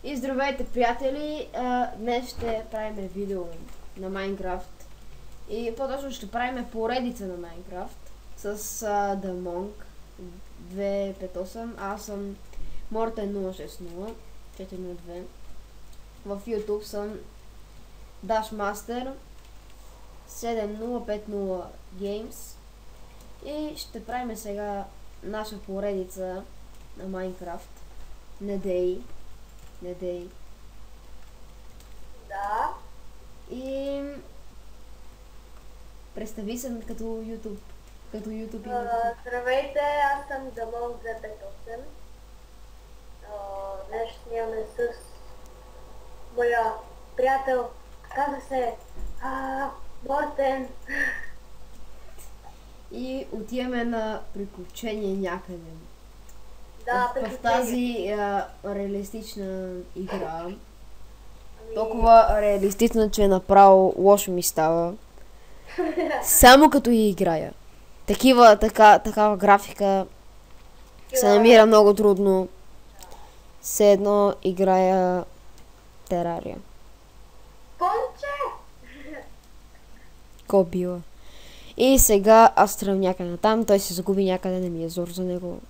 И здравейте, приятели! Днес ще правим видео на Майнкрафт. И по-точно ще правим поредица на Майнкрафт с The Monk 258. Аз съм Morten060 402. В YouTube съм Dashmaster 7050 Games. И ще правим сега наша поредица на Майнкрафт. Недей. Да. И представи се като YouTube. Здравейте, аз съм Damon258. Днес снимаме с моя приятел, казва се Мортен. И отиваме на приключение някъде. Да, в тази реалистична игра. Толкова реалистична, че направо лошо ми става. Само като я играя. Такава графика се намира много трудно. Все едно играя Терария. Конче! Ко била. И сега аз тръгвам някъде натам, той се загуби някъде, не ми е зор за него.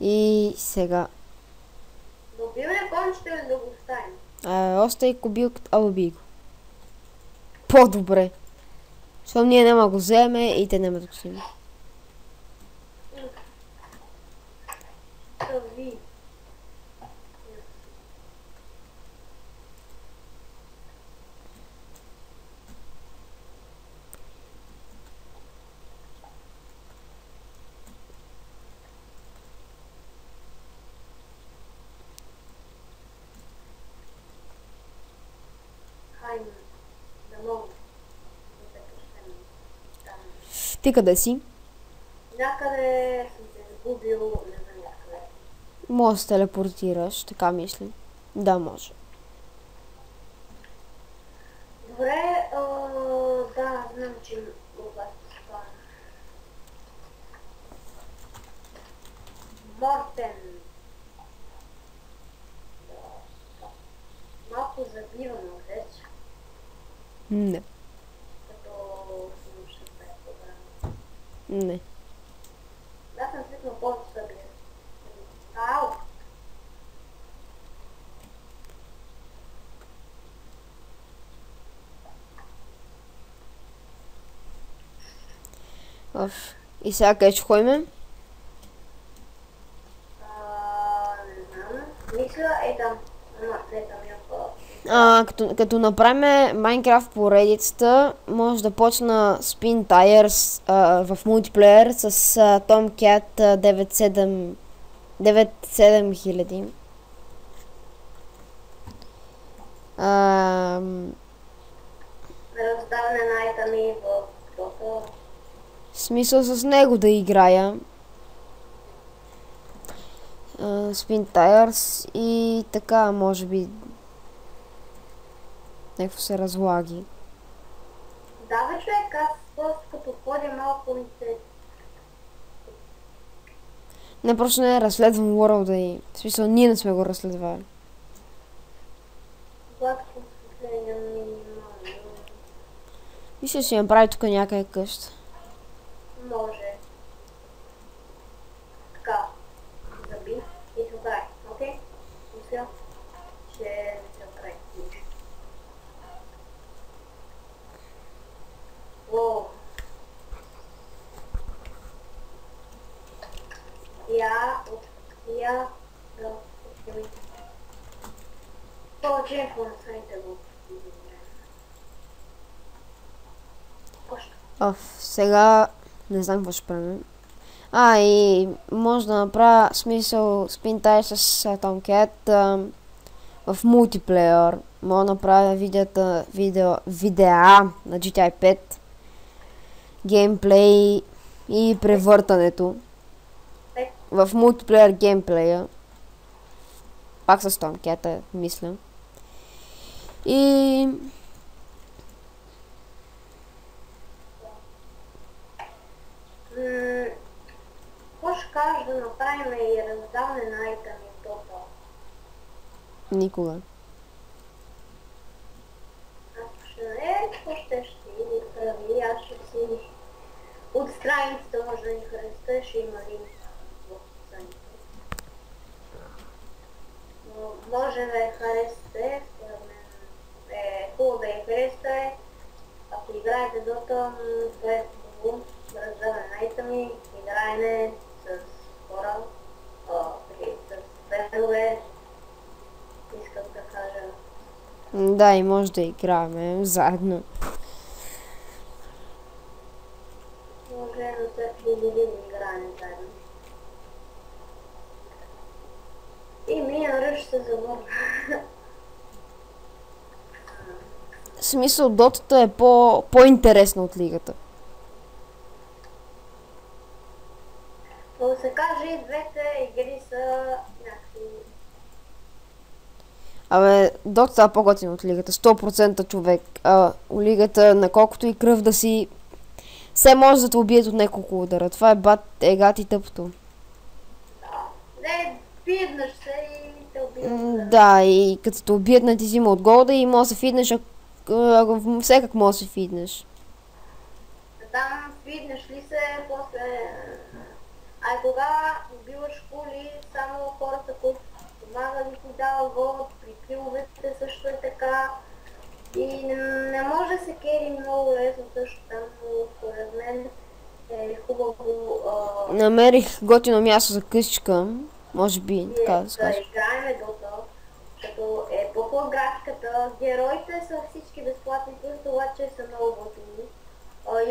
И сега. Да убиваме кончето или да го оставим? Остай кобилката, убий го. По-добре. Защото ние няма го вземе и те няма да го вземе. Ти къде си? Някъде съм се загубил, не знам някъде. Може да се телепортираш, така мисля. Да, може. Добре, да, знам, че го възпитавам. Мортен. Малко забивам вече. Не. Не. Да, съм свикнал повече да бия. Ау! И сега къде ще ходим? Не знам. Мисля, там. Там Като направим Майнкрафт поредицата, може да почна Spin Tires в мултиплеер с Tomcat 97000. Раздаване на айтами в тока. Смисъл с него да играя. Spin Tires и така, може би някакво се разлаги. Да, бе, човек, аз просто като ходя малко ми се... Не, просто не разследвам World и... В смисъл, ние не сме го разследвали. Гладко осветление минимално. Мисля, ще направи тук някъде къща. Може. Така. Заби и се оправи. Окей? Мисля, че се оправи. Воу. Да открими. Повече информацията го. Сега не знам какво ще правим. И може да направя смисъл Spin Tires с Tomcat в мултиплеер. Мога да направя видеа на GTA 5, геймплей и превъртането в мултиплеер геймплея. Пак с Томкета, мисля. И... Какво ще кажеш да направим и раздаване на айтъми в Dota? Никога. Ако ще какво ще или прави, аз ще си от страницата може да ни хареса, ще има линк в описанието. Но може да я харесате, според мен е хубаво да я харесате. Ако играете Dota, това е хубаво да раздаване на айтъми, играене с хора, с фенове, искам да кажа. Да, и може да играем заедно. Може на всеки видим играем заедно. И Мия Ръж се завърна. В смисъл, дотата е по-интересна от лигата. Да се каже, и двете игри са някакви... Абе, дотата е по-готина от лигата. 100% човек. Лигата, на колкото и кръв да си, все може да те убият от няколко удара. Това е гад и тъпото. Да. Не, фиднеш се и те убият. Да, и като те убият, не ти взима от голда и може да се фиднеш, всекак може да се фиднеш. Там фиднеш ли се, после... кога убиваш кули, само хората, които помагали ти дава гол, при киловете също е така. И не може да се кери много лесно също там, но според мен е хубаво... Намерих готино място за къщичка, може би, така да се Да каже. играем Dota, като е по-хубава графиката. Героите са всички безплатни, плюс това, че са много готини.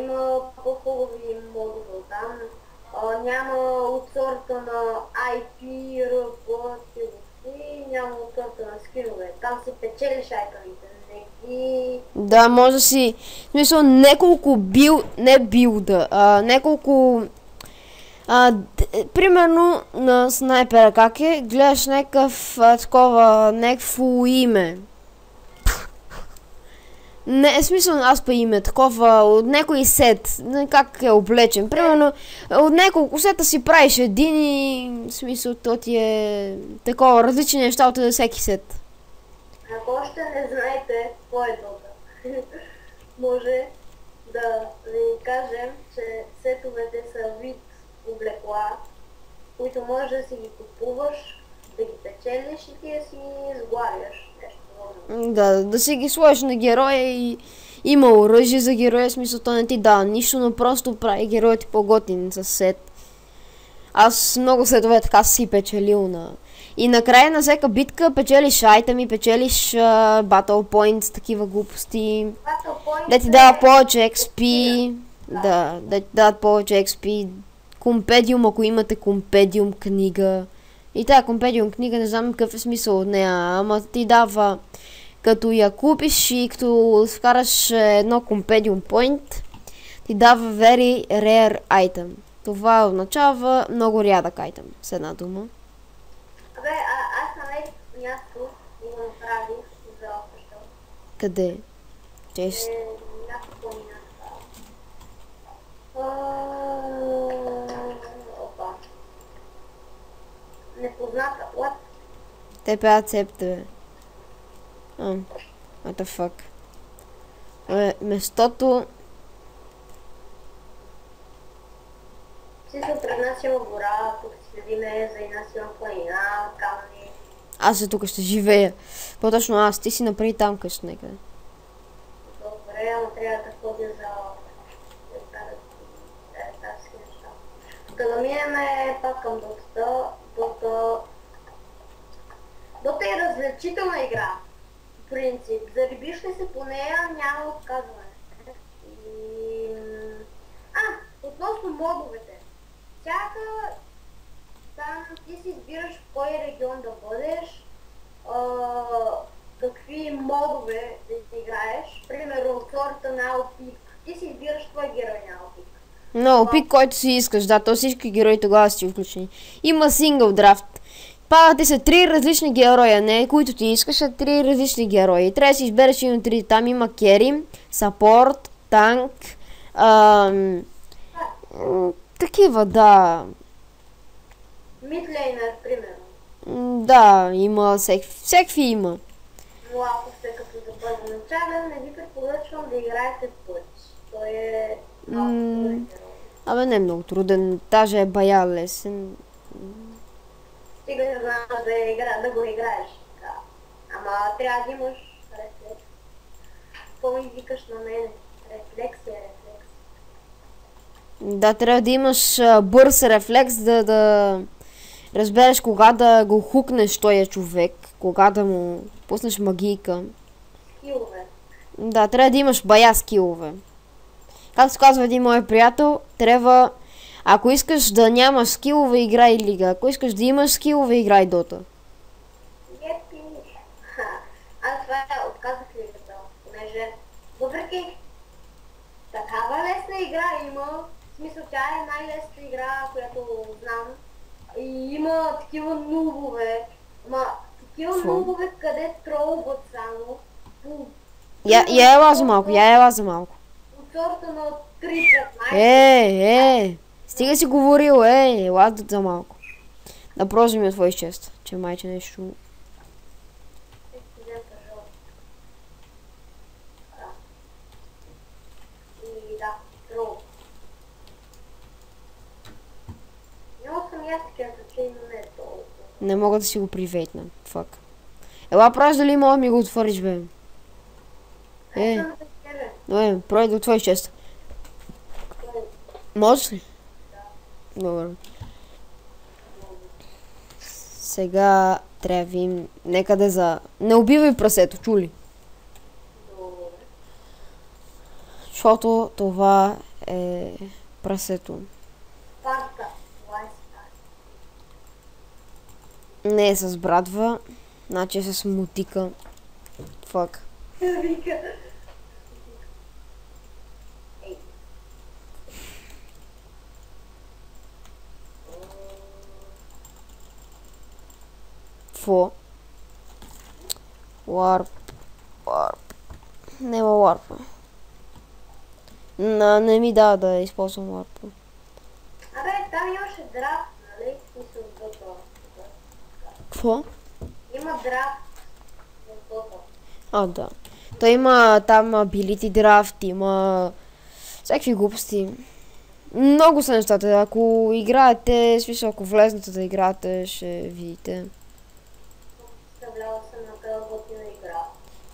Има по-хубави модове там. Няма от сорта на IP, RP, и няма от сорта на скинове. Там си печелиш айтъмите, не ги... Да, може да си... В смисъл, няколко няколко... примерно на снайпера как е, гледаш някакво име. Не, в смисъл аз па име, такова от някой сет, как е облечен. Примерно от няколко сета си правиш един и в смисъл то ти е такова различни неща от всеки сет. Ако още не знаете какво е Dota, може да ви кажем, че сетовете са вид облекла, които може да си ги купуваш, да ги печелиш и ти да си сглавяш нещо. Да си ги сложиш на героя и има оръжие за героя, в смисъл то не ти дава нищо, но просто прави героите по-готини с сет. Аз много сетове така си печелил И накрая на всяка битка печелиш айтеми, печелиш Battle Points, такива глупости. Да ти дава повече XP. Да ти дават повече XP. Компедиум, ако имате компедиум книга. И тая компедиум книга, не знам какъв е смисъл от нея, ама ти дава, като я купиш и като вкараш едно компедиум point, ти дава very rare item. Това означава много рядък item, с една дума. Абе, аз намерих място и го направих за общо. Къде? Чест. Някакво място. Опа. Непозната. What? Те пеят септе, бе. What the fuck. Местото... Всичко пред нас има гора, тук си следиме, за нас има планина, камъни. Аз тук ще живея. По-точно аз, ти си направи там къща някъде. Добре, ама трябва да ходя за тази неща. Да минем пак към Dota. Dota е развлечителна игра. В принцип, зарибиш ли се по нея, няма отказване. Относно модовете. Всяка там ти си избираш в кой регион да бъдеш, какви модове да играеш. Примерно от сорта на Алпик. Ти си избираш твой герой на Алпик. Но пик, който си искаш, да, то всички герои тогава си включени. Има сингъл драфт. Падат ти са 3 различни героя, не които ти искаш, а 3 различни герои. Трябва да си избереш един от 3. Там има кери, сапорт, танк, такива, да. Мидлейнер, примерно. Да, има всеки има. Но ако сте като за първоначален, не ви препоръчвам да играете пъч. Той е малко труден герой. Абе, не е много труден, даже е бая лесен. Стига да знаеш да го играеш. Да. Ама трябва да имаш рефлекс. Какво ми викаш на мене? Рефлекс е рефлекс. Да, трябва да имаш бърз рефлекс, да разбереш кога да го хукнеш този човек, кога да му пуснеш магийка. Скилове. Да, трябва да имаш бая скилове. Както казва един мой приятел, трябва, ако искаш да нямаш скилове, играй лига. Ако искаш да имаш скилове, играй дота. Епи. Аз това отказах лигата, понеже въпреки такава лесна игра има, в смисъл тя е най-лесната игра, която знам. И има такива нубове, къде тролват само. Я ела за малко. От сорта на 3-15. Стига си говорил, ела за малко. Да прожи ми от твой чест, че майче нещо... И да, трол. Няма съм аз такива, че не е толкова. Не мога да си го привейтна. Фак. Ела, праж дали мога да ми го отвориш, бе? Пройди от твой чест. Можеш ли? Да. Добре. Сега трябва да видим некъде за... Не убивай прасето, чули? Добре. Защото това е прасето. Спарта. Това е Спарта. Не е с братва, значи е с мотика. Фак. Вика. Фо. Варп. Нема варпа. Не ми дава да използвам варпа. Абе, там имаше драфт, нали? Мисля, в Dota. Какво? Има драфт в Dota. Да. Той има там ability драфт, има всякакви глупости. Много са нещата. Ако играете, смисъл, ако влезнете да играете, ще видите. Представлява се на тази готина игра.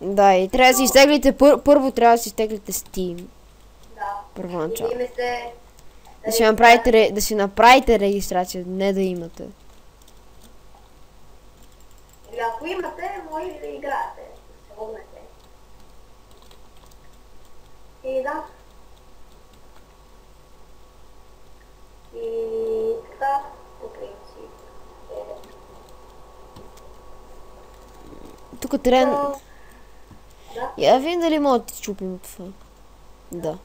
Да, и трябва да си изтеглите, първо трябва да си изтеглите Steam. Да. Първоначално. И имате... Да си направите регистрация, не да имате. Или ако имате, може да играете. Да се логнете. И да. И така, по принцип. Тук трябва... Да. Я видим дали мога да ти чупим от това. Да.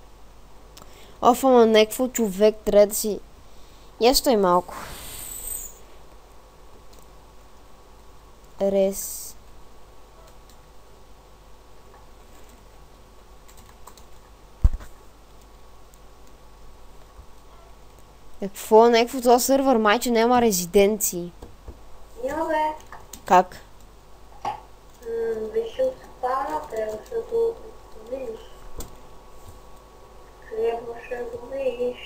Ама някакво човек трябва да си... Я стой малко. Рез. Какво? Някакво това сървър майче няма резиденции. Няма бе. Как? Виж от спална, трябваше да го видиш. Трябваше да го видиш.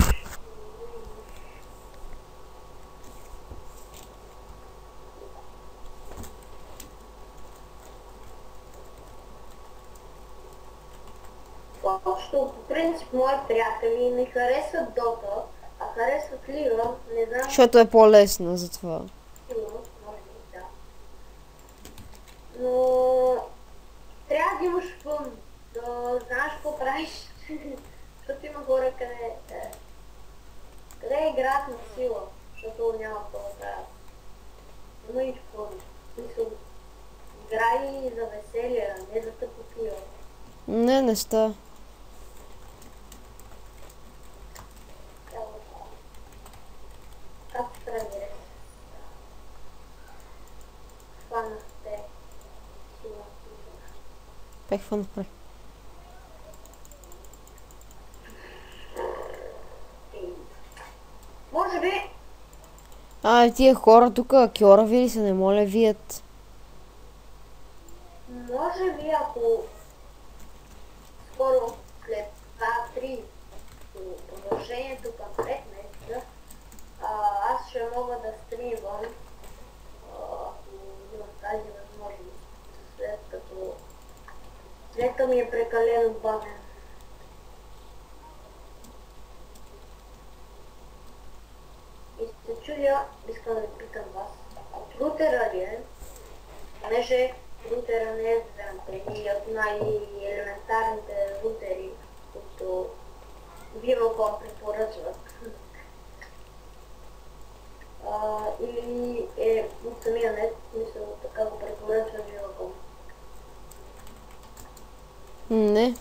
Общо, по принцип, мои приятели не харесват Dota, а харесват Лига, не знам. Защото е по-лесна за това. Сигурно, може би, да. Но трябва да имаш фън, да знаеш какво правиш, защото има хора, къде играят на сила, защото няма какво да правят. Има и фън. Мисъл, играй за веселие, а не за тъпотия. Не ста. Както тренираш. Какво направи? Може би, Тия хора тук, кьорави ли са, не моля вият. може би ако скоро след 2-3 продължението към 5 месеца, аз ще мога да стримвам, ако имам тази възможност, след като ми е прекалено бавен. И се чудя, искам да питам вас, от рутера ли е, понеже рутера не е преди от най-елементарните рутери, които Vivo.com препоръчват. Или е от самия нет, мисля, така го препоръчва Vivo.com. Не.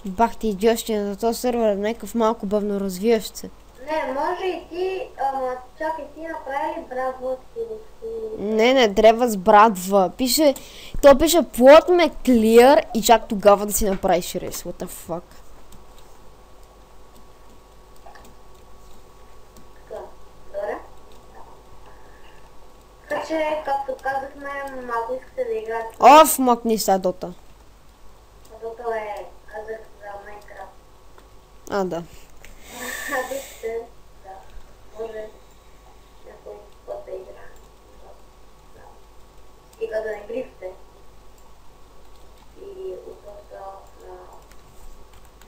Бах ти идиощия на този сервер, някакъв малко бавно развиващ се. Не, може и ти, чакай, ти направи ли браво Не, трябва с брадва. То пише plot me clear и чак тогава да си направиш рейс. What the fuck? Така, добре. Така че, както казахме, малко искате да играете. Оф, мъкни са Дота. Защото казах за Майнкрафт. Да. Вижте, да, може някой път да игра. Да. Стига да не грифте. Или опъста на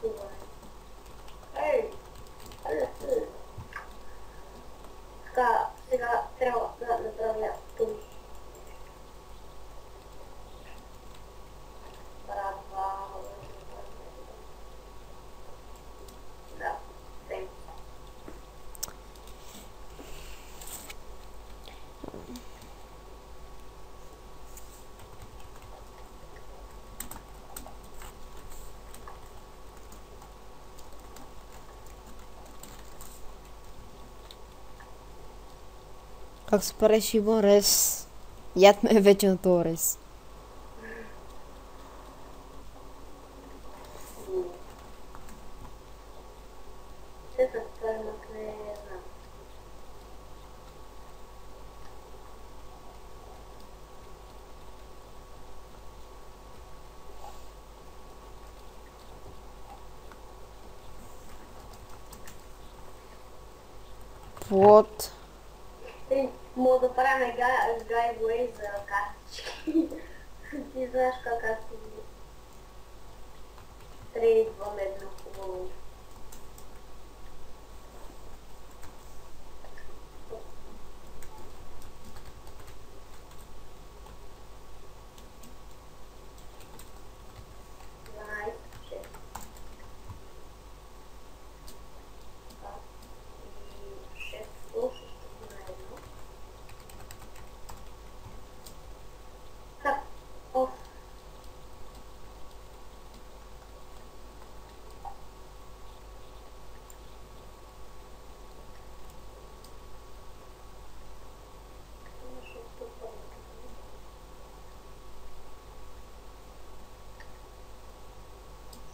плуване. Ей! Така, сега трябва да направя туми. Да, тем. Как се пареш има рез? Яд ме вече на този рез. Честно, това не знам. Плот. Мога да правим гайвей за картички. Ти знаеш как аз си трейдвам едно хубаво.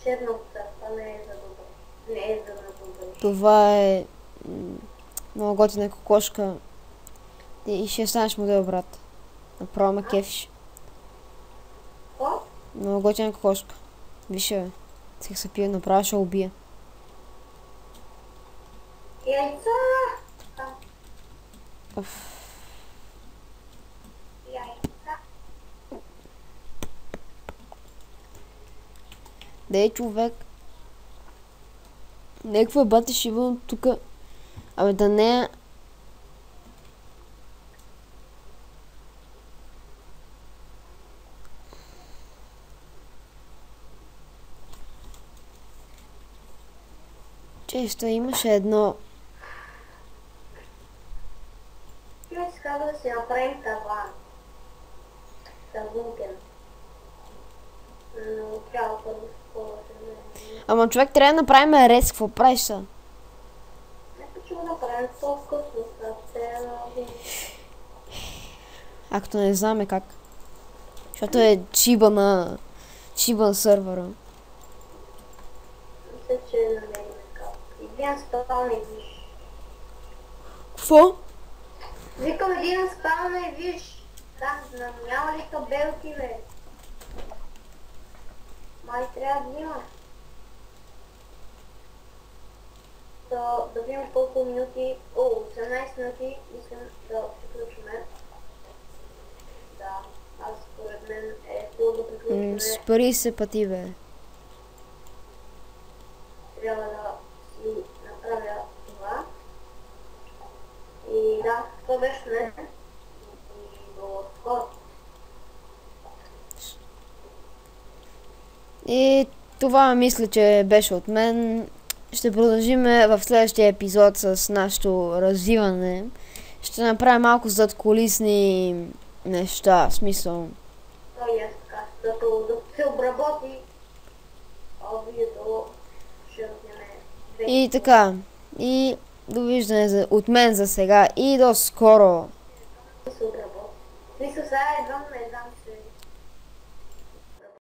Черната, това не е за добър. Не е за добър. Това е много готина кокошка. И ще станеш модел, брат. Направо ме кефиш. Какво? Много готина кокошка. Виж, бе. Сега се пие, направо ще убия. Яйца! Оф. Яйца! Дей, човек. Някаква бати ще имам тука. Абе да не е... Често имаше едно... Ти ми си казва да си направим таван. Вункен. Но трябва първо такова се. Ама човек трябва да направим рез, какво правиш са? Нека ще го направим по-вкусно, Акто не знаме как. Защото е чиба на сървъра. Мисля, че намерим как. Един спална и виж. Какво? Викам един спална и виж. Там няма ли табелки, бе? Май трябва да има. Да видим колко минути. 18 минути. Искам да приключим. Да, аз според мен е хубаво да приключим. Спари се пъти, бе. Трябва да си направя това. И да, това беше мен. И до скоро. И това мисля, че беше от мен. Ще продължим в следващия епизод с нашето развиване. Ще направим малко задкулисни неща, смисъл. Това и аз така, защото да се обработи видеото, ще отнеме. И така. И довиждане от мен за сега и до скоро. Да се обработи. Смисъл, сега едва